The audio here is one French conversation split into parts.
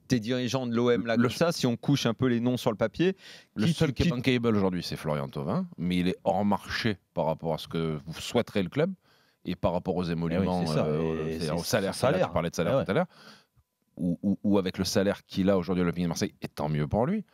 tes dirigeants de l'OM là, comme ça, si on couche un peu les noms sur le papier. Le seul qui est bankable aujourd'hui, c'est Florian Thauvin, mais il est hors marché par rapport à ce que vous souhaiterez le club et par rapport aux émoluments, au salaire. Tu parlais de salaire tout à l'heure, ou avec le salaire qu'il a aujourd'hui à l'Olympique de Marseille, et tant mieux pour lui.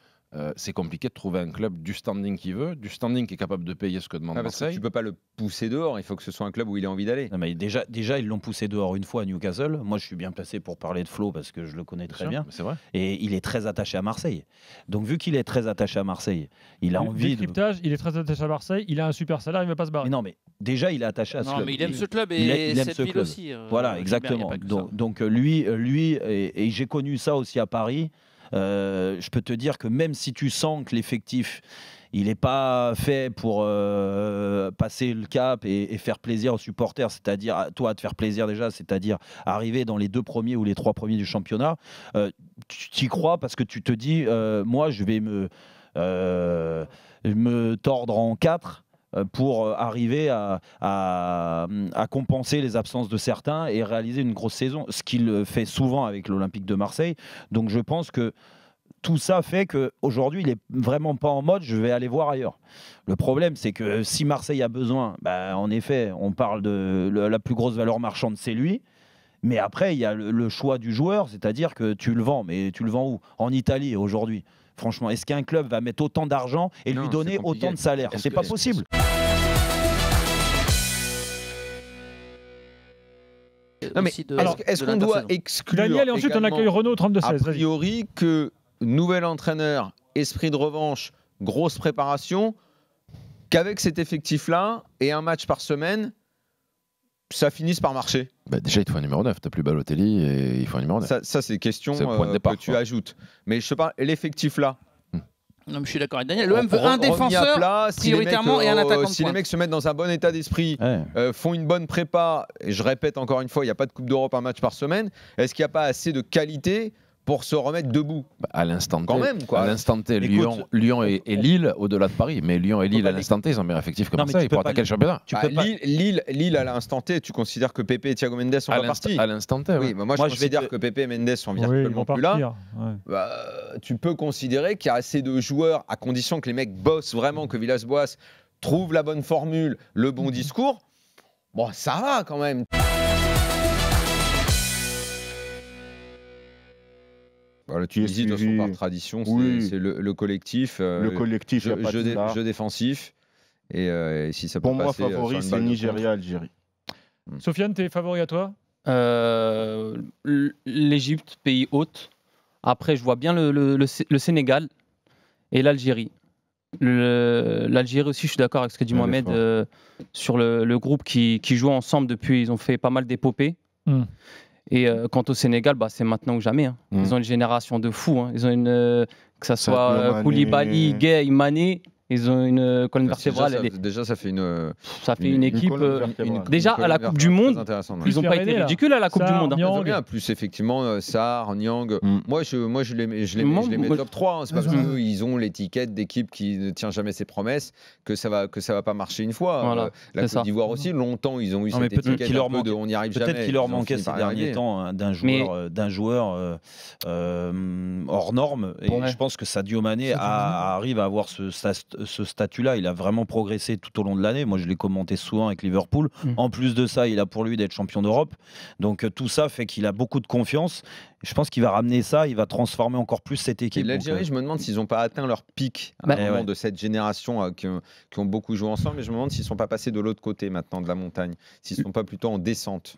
C'est compliqué de trouver un club du standing qu'il veut, du standing qui est capable de payer ce que demande Marseille. Parce que tu peux pas le pousser dehors, il faut que ce soit un club où il a envie d'aller. Mais déjà, ils l'ont poussé dehors une fois à Newcastle. Moi, je suis bien placé pour parler de Flo parce que je le connais très bien. C'est vrai. Et il est très attaché à Marseille. Donc, vu qu'il est très attaché à Marseille, il a envie de... Il est très attaché à Marseille, il a un super salaire, il ne va pas se barrer. Mais non, mais déjà, il est attaché à ce club. Mais il aime ce club et cette ville aussi. Voilà, exactement. Donc, lui et j'ai connu ça aussi à Paris. Je peux te dire que même si tu sens que l'effectif il n'est pas fait pour passer le cap et faire plaisir aux supporters, c'est-à-dire toi te faire plaisir déjà, c'est-à-dire arriver dans les 2 premiers ou les 3 premiers du championnat, tu t'y crois parce que tu te dis moi je vais me tordre en 4 pour arriver à compenser les absences de certains et réaliser une grosse saison, ce qu'il fait souvent avec l'Olympique de Marseille. Donc je pense que tout ça fait qu'aujourd'hui, il n'est vraiment pas en mode « je vais aller voir ailleurs ». Le problème, c'est que si Marseille a besoin, en effet, on parle de la plus grosse valeur marchande, c'est lui. Mais après, il y a le choix du joueur, c'est-à-dire que tu le vends. Mais tu le vends où? En Italie, aujourd'hui. Franchement, est-ce qu'un club va mettre autant d'argent et lui donner autant de salaire? C'est pas possible. Non, mais alors, est-ce qu'on doit exclure Daniel, et ensuite on accueille Renaud au 32-16. A priori que nouvel entraîneur, esprit de revanche, grosse préparation, qu'avec cet effectif-là et un match par semaine, ça finisse par marcher? Déjà, il te faut un numéro 9. Tu n'as plus Balotelli et il faut un numéro 9. Ça c'est une question que tu ajoutes. Mais je te parle, l'effectif-là. Non, mais je suis d'accord avec Daniel. L'OM veut un défenseur prioritairement et un attaquant de pointe. Si les mecs se mettent dans un bon état d'esprit, font une bonne prépa, et je répète encore une fois, il n'y a pas de Coupe d'Europe un match par semaine, est-ce qu'il n'y a pas assez de qualité pour se remettre debout? À l'instant T, quand même, quoi. À l'instant T, Lyon et Lille, au-delà de Paris. Mais Lyon et Lille, à l'instant T, ils ont meilleur effectif que Marseille pour attaquer le championnat. Lille, à l'instant T, tu considères que Pepe et Thiago Mendes sont pas partis? À l'instant T, oui. Moi, je considère que Pepe et Mendes sont virtuellement plus là. Tu peux considérer qu'il y a assez de joueurs, à condition que les mecs bossent vraiment, que Villas-Boas trouve la bonne formule, le bon discours. Bon, ça va quand même. La Tunisie, de toute façon, par tradition, c'est le collectif. Le collectif, jeu défensif. Et si ça peut pour moi, passer, favori, c'est Nigeria, Algérie. Sofiane, t'es favori à toi? L'Égypte, pays hôte. Après, je vois bien le Sénégal et l'Algérie. L'Algérie aussi, je suis d'accord avec ce que dit Mohamed sur le groupe qui joue ensemble depuis. Ils ont fait pas mal d'épopées. Et quant au Sénégal, c'est maintenant ou jamais. Ils ont une génération de fous. Ils ont que ça soit Koulibaly, Gueye, Mané. Ils ont une colonne vertébrale. Déjà, ça fait une équipe. Déjà, à la Coupe du Monde, ils n'ont pas été ridicules à la Coupe du Monde. Ils ont bien. Plus, effectivement, Sarr, Nyang. Moi, je les mets top 3. C'est parce qu'ils ont l'étiquette d'équipe qui ne tient jamais ses promesses que ça va pas marcher une fois. La Côte d'Ivoire aussi, longtemps, ils ont eu cette étiquette de on n'y arrive jamais. Peut-être qu'il leur manquait ces derniers temps d'un joueur hors norme. Et je pense que Sadio Mané arrive à avoir ce statut-là. Il a vraiment progressé tout au long de l'année. Moi, je l'ai commenté souvent avec Liverpool. En plus de ça, il a pour lui d'être champion d'Europe. Donc, tout ça fait qu'il a beaucoup de confiance. Je pense qu'il va ramener ça, il va transformer encore plus cette équipe. L'Algérie, je me demande s'ils n'ont pas atteint leur pic à un moment de cette génération qui ont beaucoup joué ensemble. Mais je me demande s'ils ne sont pas passés de l'autre côté maintenant de la montagne. S'ils ne sont pas plutôt en descente.